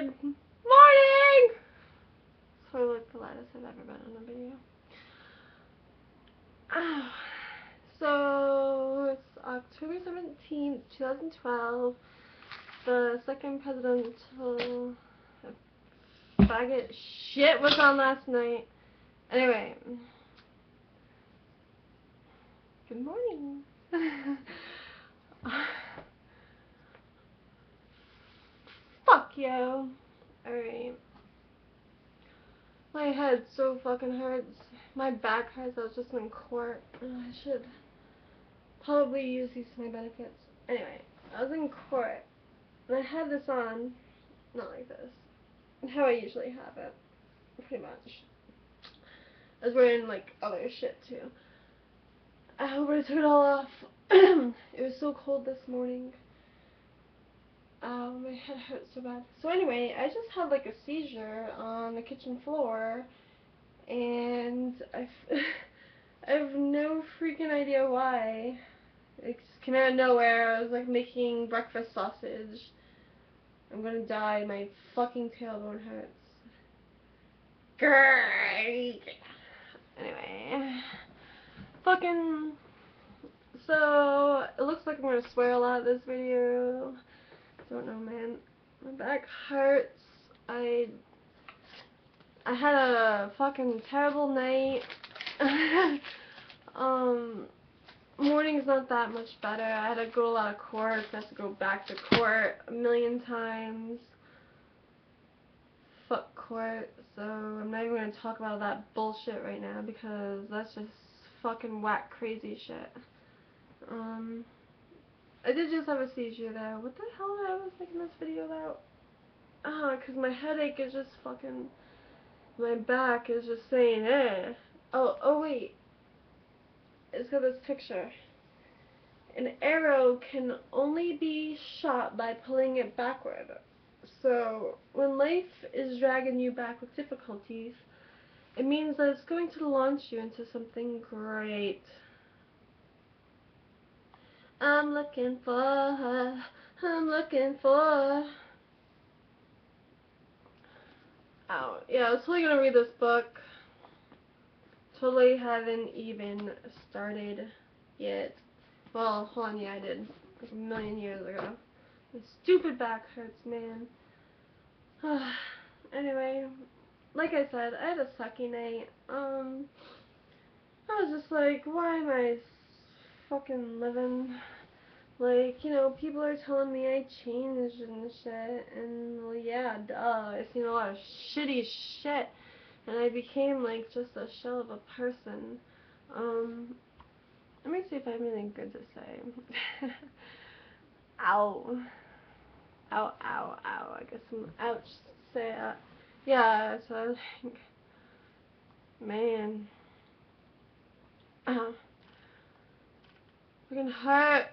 Good morning! It's probably like the loudest I've ever been on a video. So, it's October 17th, 2012. The second presidential faggot shit was on last night. Anyway. Good morning. Fuck you. Alright. My head so fucking hurts. My back hurts. I was just in court. I should probably use these to my benefits. Anyway, I was in court. And I had this on. Not like this. How I usually have it. Pretty much. I was wearing like other shit too. I hope I took it all off. It was so cold this morning. My head hurts so bad. So anyway, I just had like a seizure on the kitchen floor, and I have no freaking idea why. It just came out of nowhere. I was like making breakfast sausage. I'm gonna die. My fucking tailbone hurts. Great. Anyway, fucking. So it looks like I'm gonna swear a lot this video. Don't know, man. My back hurts. I had a fucking terrible night. Morning's not that much better. I had to go to a lot of court. I have to go back to court a million times. Fuck court. So I'm not even gonna talk about that bullshit right now because that's just fucking whack crazy shit. I did just have a seizure though. What the hell I was making this video about? Cause my headache is just fucking, my back is just saying, eh. Oh wait. It's got this picture. An arrow can only be shot by pulling it backward. So, when life is dragging you back with difficulties, it means that it's going to launch you into something great. I'm looking for. Oh, yeah, I was totally gonna read this book. Totally haven't even started yet. Well, hold on, yeah, I did. Like a million years ago. My stupid back hurts, man. Anyway, like I said, I had a sucky night. I was just like, why am I fucking living? Like, you know, people are telling me I changed and shit, and well, yeah, duh, I've seen a lot of shitty shit, and I became, like, just a shell of a person. Let me see if I have anything good to say. Ow. Ow, ow, ow. I guess some ouch to say. Yeah, so I was like, man. Freaking hurt.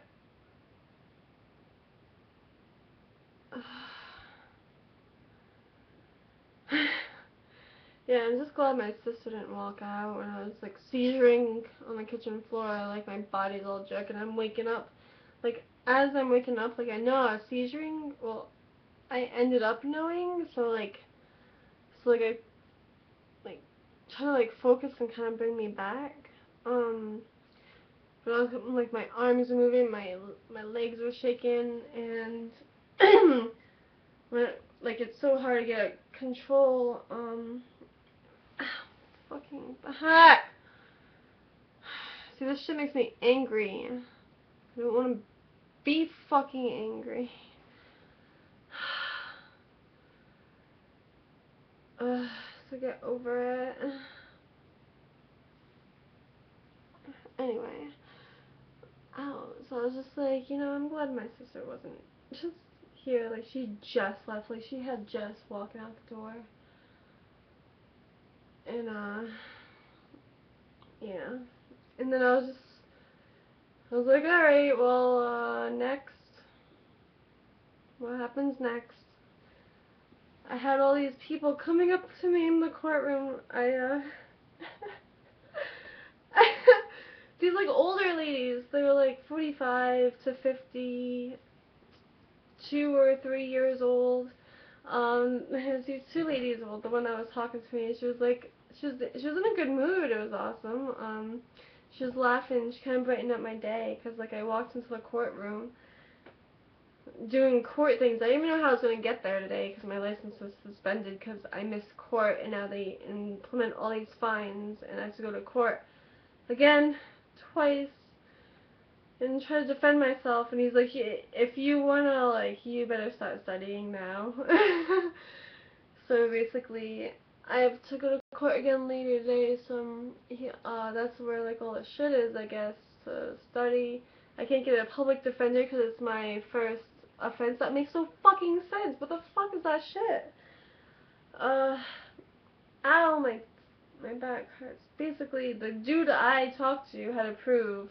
Yeah, I'm just glad my sister didn't walk out when I was like seizuring on the kitchen floor. Like my body's all jerk and I'm waking up. Like as I'm waking up, like I know I was seizuring. Well, I ended up knowing. So I like try to like focus and kind of bring me back. But I was like my arms were moving, my legs were shaking, and when like it's so hard to get control. Fucking heck. See, this shit makes me angry. I don't want to be fucking angry. So get over it. Anyway. Oh, so I was just like, you know, I'm glad my sister wasn't just here. Like, she just left. Like, she had just walked out the door. And, yeah. And then I was like, alright, well, next. What happens next? I had all these people coming up to me in the courtroom. These, like, older ladies. They were, like, 45 to 50, 2 or 3 years old. There's these two ladies, well, the one that was talking to me, she was like, she was in a good mood, it was awesome. She was laughing, she kind of brightened up my day, because, like, I walked into the courtroom, doing court things. I didn't even know how I was going to get there today, because my license was suspended, because I missed court, and now they implement all these fines, and I have to go to court again, twice, and try to defend myself, and he's like, if you wanna, like, you better start studying now. So basically, I have to go to court again later today, so that's where, like, all the shit is, I guess, to study. I can't get a public defender because it's my first offense. That makes no fucking sense. What the fuck is that shit? Ow, my back hurts. Basically, the dude I talked to had to prove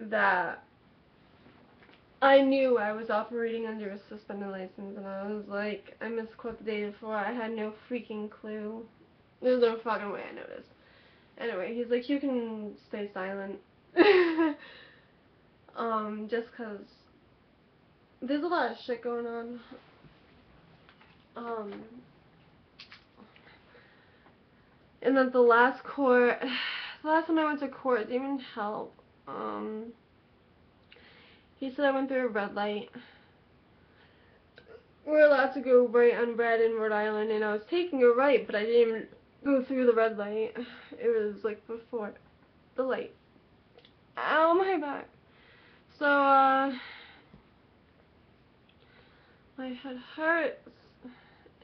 that I knew I was operating under a suspended license, and I was like, I missed court the day before. I had no freaking clue. There's no fucking way I noticed. Anyway, he's like, you can stay silent. Just 'cause there's a lot of shit going on. And then the last time I went to court, it didn't even help. He said I went through a red light. We're allowed to go right on red in Rhode Island, and I was taking a right, but I didn't even go through the red light. It was, like, before the light. Ow, my back. So, my head hurts.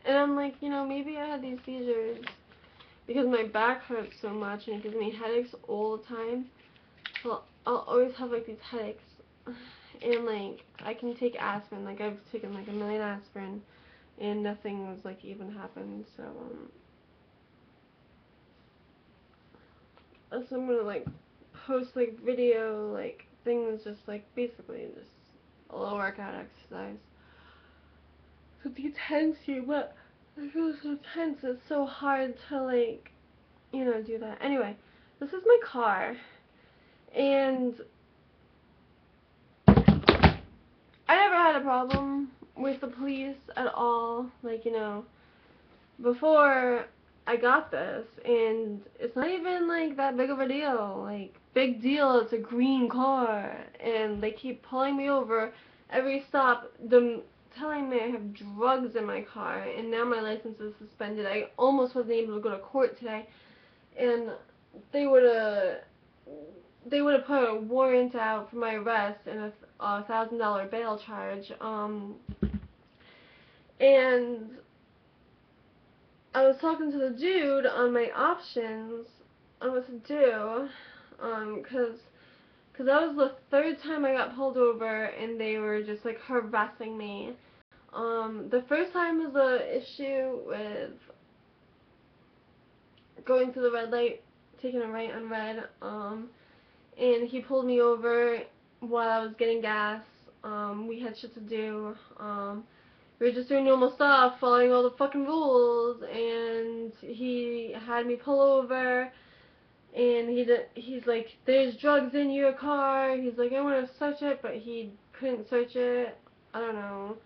And I'm like, you know, maybe I had these seizures because my back hurts so much, and it gives me headaches all the time. So I'll always have, like, these headaches. And, like, I can take aspirin. Like, I've taken, like, 1,000,000 aspirin, and nothing's, like, even happened. So, I'm gonna, like, post, like, video, like, things, just, like, basically just a little workout exercise. So be tense here, but I feel so tense. It's so hard to, like, you know, do that. Anyway, this is my car, and I never had a problem with the police at all, like, you know, before I got this, and it's not even, like, that big of a deal. Like, big deal, it's a green car, and they keep pulling me over every stop, telling me I have drugs in my car, and now my license is suspended. I almost wasn't able to go to court today, and they would have put a warrant out for my arrest and a $1,000 bail charge, and I was talking to the dude on my options on what to do, cause that was the third time I got pulled over, and they were just, like, harassing me. The first time was the issue with going through the red light, taking a right on red, and he pulled me over while I was getting gas. We had shit to do. We were just doing normal stuff, following all the fucking rules, and he had me pull over, and he's like, there's drugs in your car. He's like, I want to search it, but he couldn't search it. I don't know.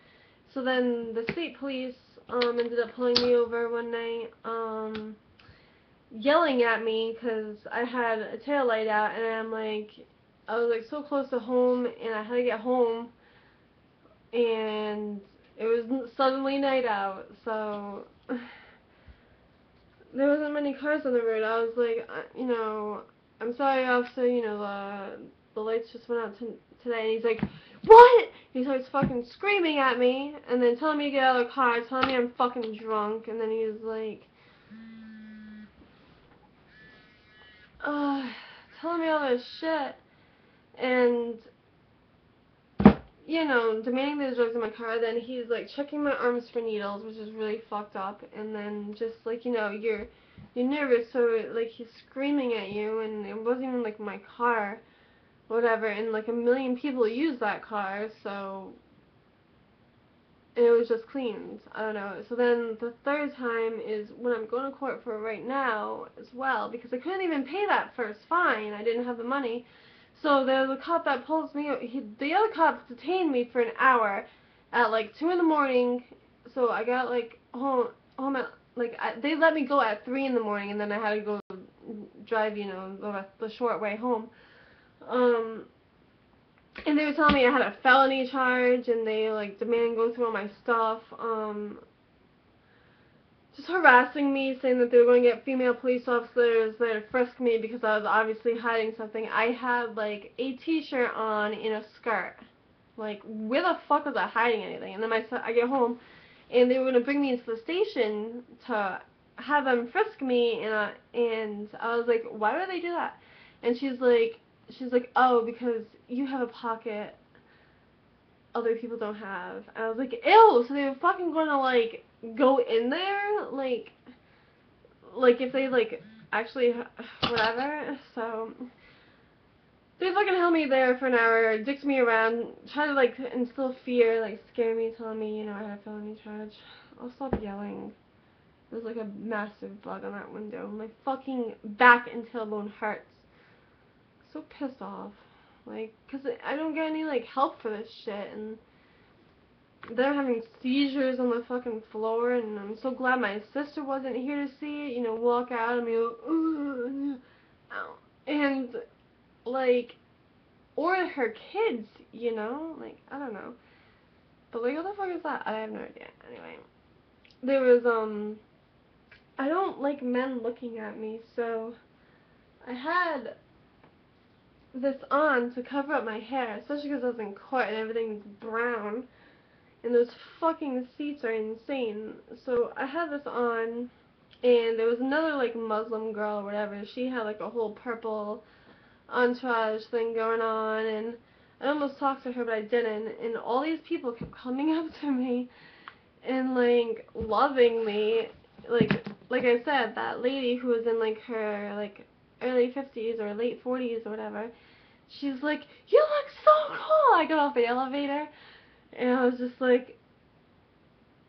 So then the state police ended up pulling me over one night, yelling at me because I had a tail light out, and I was like so close to home, and I had to get home, and it was suddenly night out, so there wasn't many cars on the road. I was like, you know, I'm sorry, officer, you know, the lights just went out today, and he's like, what? He starts fucking screaming at me, and then telling me to get out of the car, telling me I'm fucking drunk, and then he was like, telling me all this shit, and, you know, demanding there's drugs in my car. Then he's, like, checking my arms for needles, which is really fucked up, and then just, like, you know, you're nervous, so, like, he's screaming at you, and it wasn't even, like, my car, whatever, and, like, 1,000,000 people use that car, so, and it was just cleaned. I don't know. So then the third time is when I'm going to court for right now as well, because I couldn't even pay that first fine. I didn't have the money. So there's a cop that pulls me, the other cop detained me for an hour, at like 2 in the morning. So I got like home at like they let me go at 3 in the morning, and then I had to go drive, you know, the short way home. And they were telling me I had a felony charge, and they like demanded go through all my stuff. Just harassing me, saying that they were going to get female police officers there to frisk me because I was obviously hiding something. I had like a t-shirt on and a skirt. Like, where the fuck was I hiding anything? And then I get home, and they were going to bring me into the station to have them frisk me, and I was like, why would they do that? And she's like, oh, because you have a pocket other people don't have. And I was like, ew, so they were fucking gonna like go in there, like if they like actually whatever. So they fucking held me there for an hour, dicked me around, tried to like instill fear, like scare me, telling me, you know, I had a felony charge. I'll stop yelling. There's like a massive bug on that window. My fucking back and tailbone hurts. So pissed off. Like, cause I don't get any like help for this shit, and they're having seizures on the fucking floor, and I'm so glad my sister wasn't here to see it, you know, walk out and be like, ow. And like, or her kids, you know, like, I don't know. But like, what the fuck is that? I have no idea. Anyway, there was, I don't like men looking at me, so I had this on to cover up my hair, especially because I was in court and everything's brown, and those fucking seats are insane. So I had this on, and there was another like Muslim girl or whatever. She had like a whole purple entourage thing going on, and I almost talked to her, but I didn't. And all these people kept coming up to me and like loving me, like I said, that lady who was in like her like early 50s or late 40s or whatever. She's like, you look so cool. I got off the elevator, and I was just like,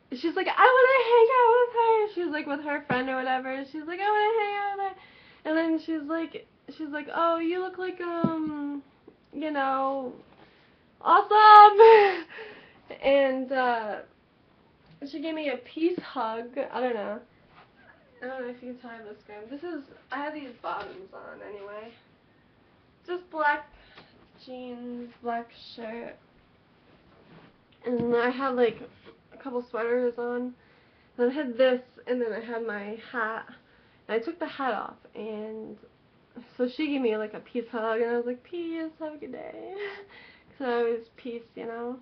she's like, I want to hang out with her. She was like with her friend or whatever. She's like, I want to hang out with her. And then she's like, oh, you look like, you know, awesome. And, she gave me a peace hug. I don't know if you can tell in the screen. I have these bottoms on anyway. Just black jeans, black shirt. And I had like a couple sweaters on. And I had this, and then I had my hat. And I took the hat off, and so she gave me like a peace hug, and I was like, peace, have a good day. So I was peace, you know.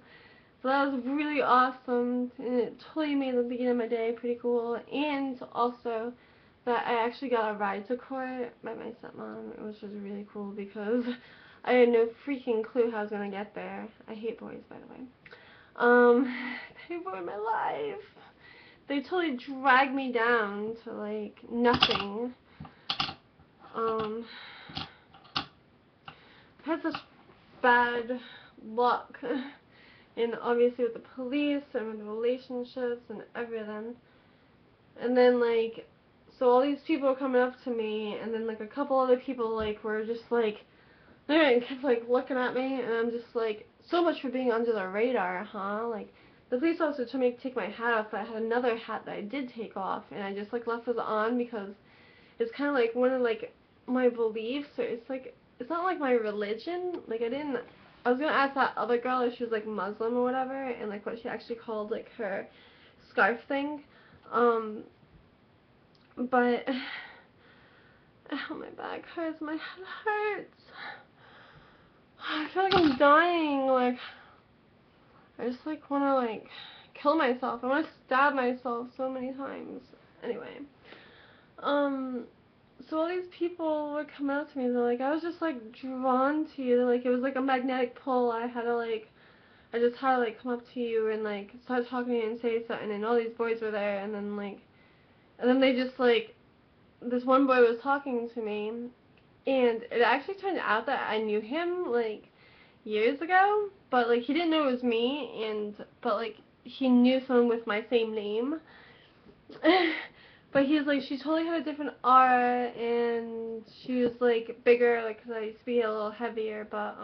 So that was really awesome, and it totally made the beginning of my day pretty cool. And also that I actually got a ride to court by my stepmom, which was really cool because I had no freaking clue how I was gonna get there. I hate boys, by the way. They ruined my life. They totally dragged me down to like nothing. I've had such bad luck. And obviously with the police and with the relationships and everything. And then like, so all these people were coming up to me, and then like a couple other people like were just like, they kept like looking at me, and I'm just like, so much for being under the radar, huh? Like, the police officer told me to take my hat off, but I had another hat that I did take off, and I just like left this on because it's kind of like one of like my beliefs, or it's like, it's not like my religion. Like, I was gonna ask that other girl if she was like Muslim or whatever, and like what she actually called like her scarf thing. But oh, my back hurts, my head hurts. I feel like I'm dying. Like, I just like want to like kill myself. I want to stab myself so many times. Anyway, so all these people would come out to me. They're like, I was just like drawn to you. Like, it was like a magnetic pull. I just had to like come up to you and like start talking to you and say something. And all these boys were there, and then they just like, this one boy was talking to me, and it actually turned out that I knew him like years ago, but like he didn't know it was me, but like he knew someone with my same name. But he's like, she totally had a different aura, and she was like bigger, like, because I used to be a little heavier, but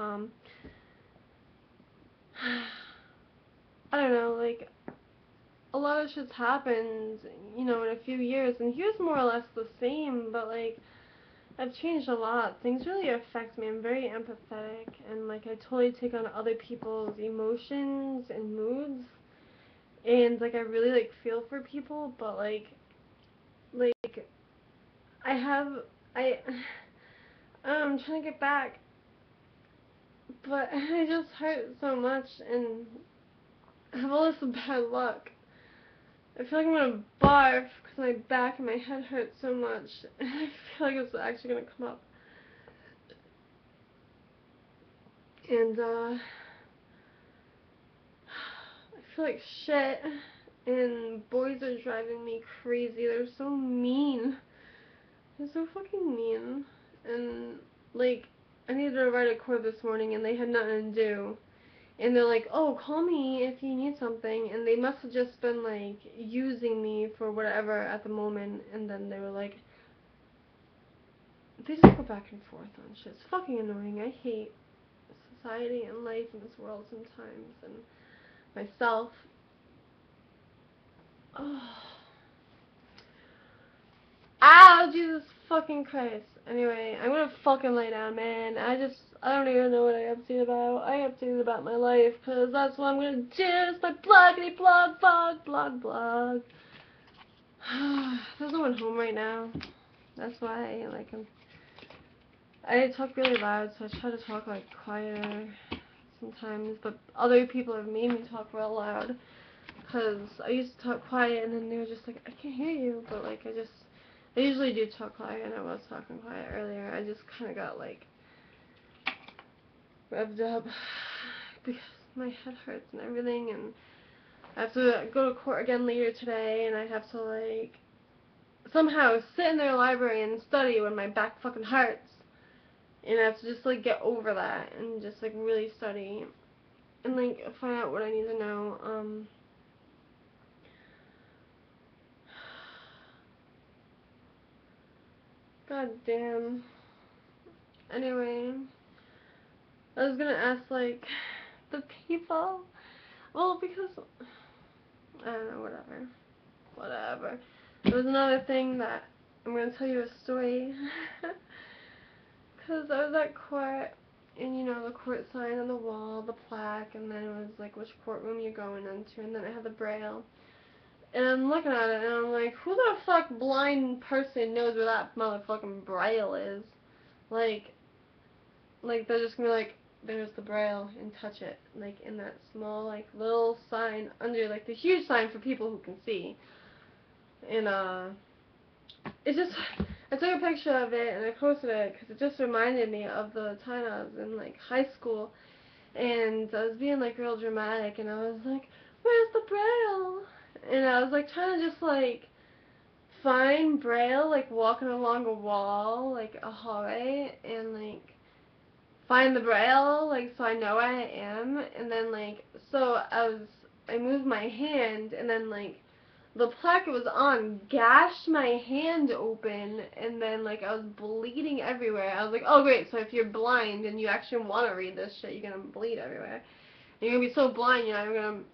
I I don't know, like, a lot of shit's happened, you know, in a few years, and he was more or less the same, but, like, I've changed a lot. Things really affect me. I'm very empathetic, and, like, I totally take on other people's emotions and moods, and, like, I really, like, feel for people, but, like, I'm trying to get back, but I just hurt so much, and I have all this bad luck. I feel like I'm gonna barf because my back and my head hurt so much, and I feel like it's actually gonna come up. And, I feel like shit, and boys are driving me crazy. They're so mean. They're so fucking mean. And, like, I needed to write a quote this morning, and they had nothing to do. And they're like, oh, call me if you need something. And they must have just been, like, using me for whatever at the moment. And then they were like, they just go back and forth on shit. It's fucking annoying. I hate society and life in this world sometimes. And myself. Oh. Ow, Jesus fucking Christ. Anyway, I'm gonna fucking lay down, man. I don't even know what I updated about. I updated about my life, because that's what I'm gonna do. It's my bloggity blog. There's no one home right now. That's why, like, I talk really loud, so I try to talk, like, quieter sometimes, but other people have made me talk real loud, because I used to talk quiet, and then they were just like, I can't hear you, but, like, I usually do talk quiet, and I was talking quiet earlier. I just kind of got, like, revved up because my head hurts and everything, and I have to go to court again later today, and I have to, like, somehow sit in their library and study when my back fucking hurts, and I have to just, like, get over that and just, like, really study and, like, find out what I need to know. God damn. Anyway, I was gonna ask, like, the people. Well, because, I don't know, whatever. There was another thing that, I'm gonna tell you a story. Because I was at court, and, you know, the court sign on the wall, the plaque, and then it was, like, which courtroom you're going into, and then it had the braille. And I'm looking at it, and I'm like, who the fuck blind person knows where that motherfucking braille is? Like, they're just gonna be like, there's the braille, and touch it, like, in that small, like, little sign under, like, the huge sign for people who can see. And, it's just, I took a picture of it, and I posted it, because it just reminded me of the time I was in, like, high school, and I was being, like, real dramatic, and I was like, where's the braille? And I was, like, trying to just, like, find braille, like, walking along a wall, like, a hallway, and, like, find the braille, like, so I know where I am, and then, like, so I moved my hand, and then, like, the plaque it was on gashed my hand open, and then, like, I was bleeding everywhere. I was like, oh, great, so if you're blind and you actually want to read this shit, you're gonna bleed everywhere. And you're gonna be so blind,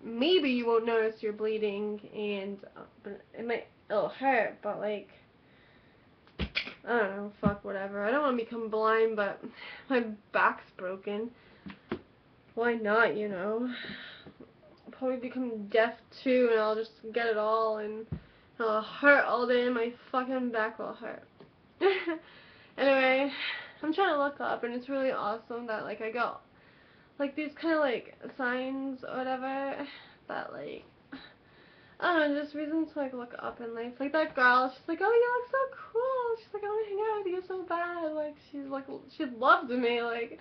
maybe you won't notice you're bleeding, and, but it'll hurt, but, like, I don't know, fuck, whatever. I don't want to become blind, but my back's broken. Why not, you know? I'll probably become deaf too, and I'll just get it all, and it'll hurt all day, and my fucking back will hurt. Anyway, I'm trying to look up, and it's really awesome that, like, I got, like, these kind of, like, signs or whatever that, like, I don't know, just reasons to, like, look up in life. Like, that girl, she's like, oh, you look so cool. She's like, I want to hang out with you so bad. Like, she's, like, she loved me, like,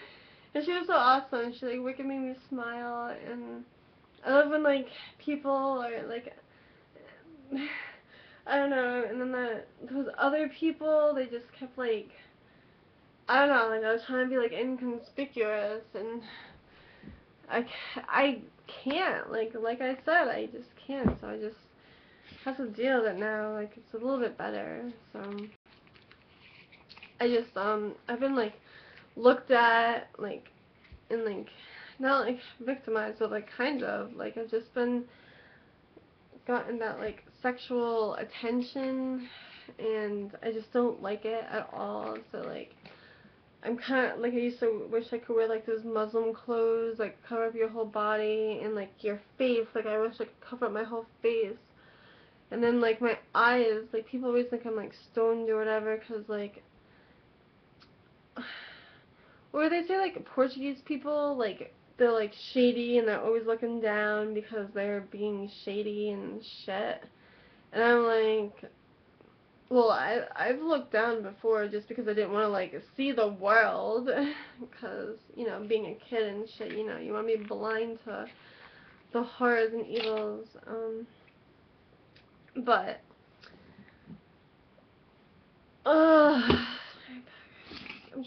and she was so awesome. She, like, wicked made me smile, and I love when, like, people are, like, I don't know, and then those other people, they just kept, like, I don't know, like, I was trying to be, like, inconspicuous, and I can't, like I said, I just can't, so I just have to deal with it now, like, it's a little bit better, so, I just, I've been, like, looked at, like, and, like, not like victimized, but like kind of, like I've just been gotten that like sexual attention, and I just don't like it at all. So like I'm kind of like, I used to wish I could wear like those Muslim clothes, like cover up your whole body and like your face. Like I wish I could cover up my whole face. And then like my eyes, like people always think I'm like stoned or whatever, cause like, or they say like Portuguese people, like they're like shady and they're always looking down because they're being shady and shit. And I'm like, well, I've looked down before just because I didn't want to like see the world, because you know, being a kid and shit, you know, you want to be blind to the horrors and evils. But I'm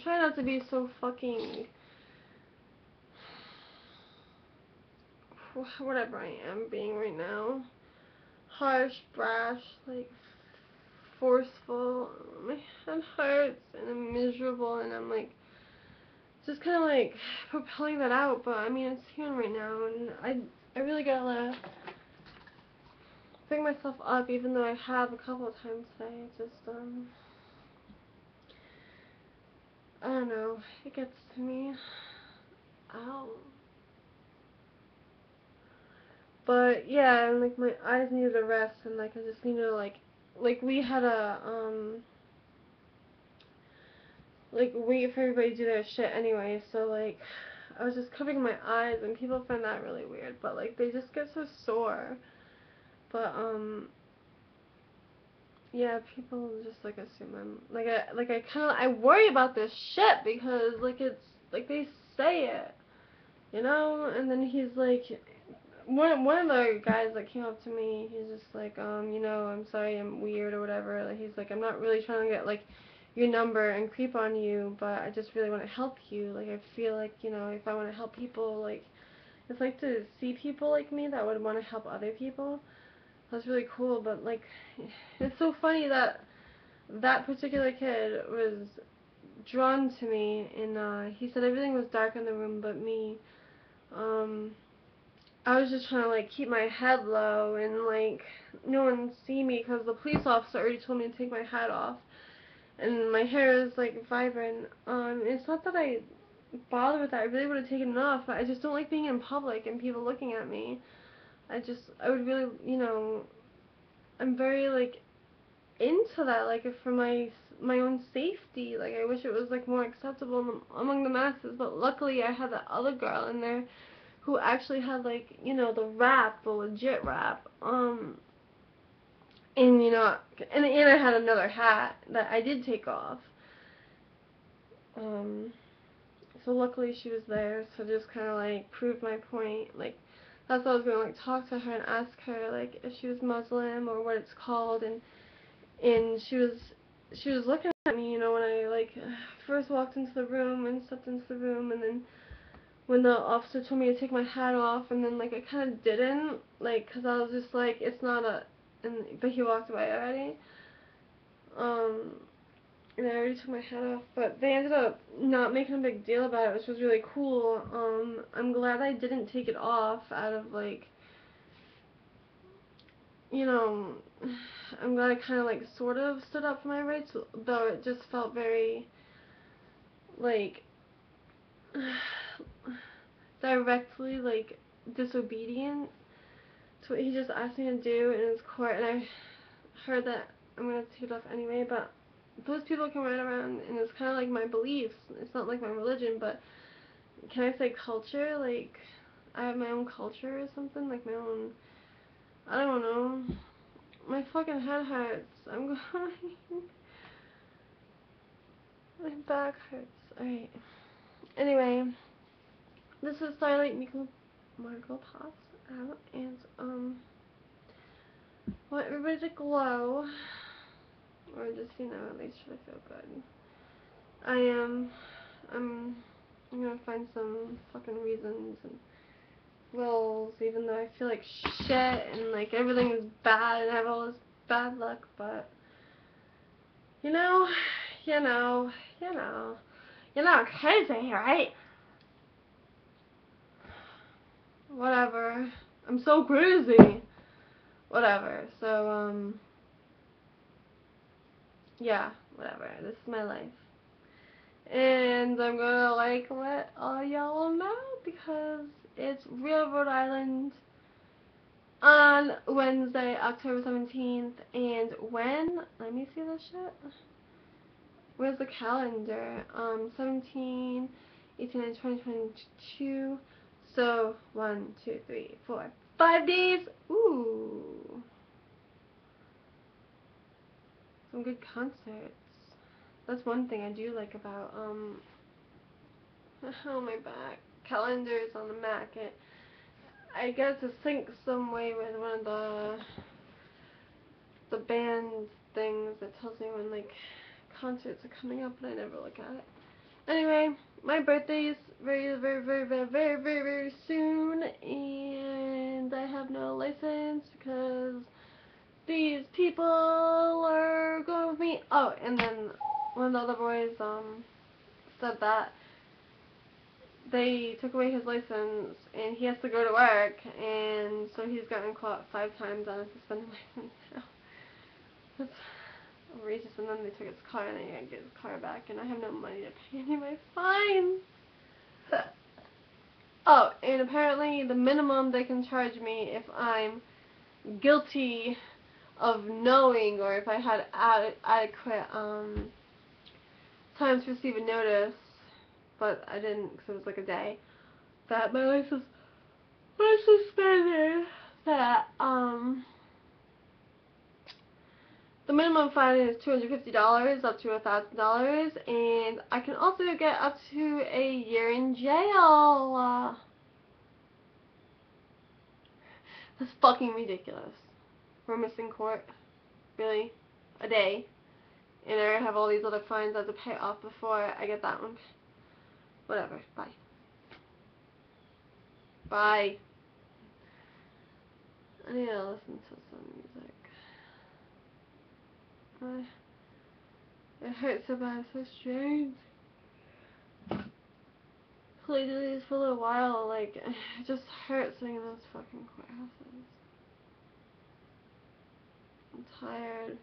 trying not to be so fucking whatever I am being right now. Harsh, brash, like forceful. My head hurts and I'm miserable, and I'm like just kind of like propelling that out. But I mean, it's here right now, and I really gotta pick myself up, even though I have a couple of times today. It just I don't know, it gets to me. Ow. But yeah, and like my eyes needed a rest, and like I just need to like we had a like wait for everybody to do their shit anyway, so like I was just covering my eyes, and people find that really weird, but like they just get so sore. But yeah, people just like assume I'm like I kind of I worry about this shit because like it's like they say it, you know, and then he's like, one of the guys that came up to me, he's just like, you know, I'm sorry I'm weird or whatever. Like, he's like, I'm not really trying to get like your number and creep on you, but I just really want to help you. Like, I feel like, you know, if I want to help people, like, it's like to see people like me that would want to help other people. That's really cool, but like, it's so funny that that particular kid was drawn to me, and he said everything was dark in the room but me. I was just trying to like keep my head low and like no one see me, because the police officer already told me to take my hat off, and my hair is like vibrant. It's not that I bother with that. I really would have taken it off, but I just don't like being in public and people looking at me. I would really, you know, I'm very like into that, like for my own safety. Like I wish it was like more acceptable among the masses, but luckily I had that other girl in there who actually had like, you know, the rap, the legit rap. And you know, and I had another hat that I did take off. So luckily she was there, so just kind of like proved my point. Like that's why I was gonna like talk to her and ask her like if she was Muslim or what it's called, and she was looking at me, you know, when I like first walked into the room and stepped into the room, and then when the officer told me to take my hat off, and then like I kind of didn't, like, cause I was just like, it's not a, but he walked away already. And I already took my hat off, but they ended up not making a big deal about it, which was really cool. I'm glad I didn't take it off out of like, you know, I'm glad I kind of like sort of stood up for my rights, though it just felt very like directly like disobedient to what he just asked me to do in his court, and I heard that I'm gonna take it off anyway. But those people can run around, and it's kind of like my beliefs. It's not like my religion, but can I say culture? Like I have my own culture or something, like my own. I don't know. My fucking head hurts. I'm going. My back hurts. Alright. Anyway, this is Starlight Margot Pops out, and I want everybody to glow, or just, you know, at least try to feel good. I'm gonna find some fucking reasons and wills, even though I feel like shit and like everything is bad and I have all this bad luck, but you know, you're not crazy, right? Whatever. I'm so crazy. Whatever. So, yeah, whatever. This is my life. And I'm gonna, like, let all y'all know because it's Real Rhode Island on Wednesday, October 17th. And when? Let me see this shit. Where's the calendar? 17, 18, 19, 20, 22. So, 1, 2, 3, 4, 5 days. Ooh. Some good concerts. That's one thing I do like about, oh, my back. Calendars on the Mac. I get to sync some way with one of the band things that tells me when, like, concerts are coming up, and I never look at it. Anyway, my birthday is very, very, very, very, very, very, very soon, and I have no license because these people are going with me. Oh, and then one of the other boys said that they took away his license and he has to go to work, and so he's gotten caught 5 times on a suspended license. So that's outrageous. And then they took his car and I gotta get his car back, and I have no money to pay any of my fines. Oh, and apparently the minimum they can charge me if I'm guilty of knowing, or if I had adequate time to receive a notice, but I didn't because it was like a day, that my license was suspended, that the minimum fine is $250 up to $1,000, and I can also get up to a year in jail. That's fucking ridiculous. We're missing court. Really? A day. And I have all these other fines I have to pay off before I get that one. Whatever. Bye. Bye. I need to listen to some music. It hurts so bad. It's so strange. Played these for a little while. Like, it just hurts sitting in those fucking courthouses. I'm tired.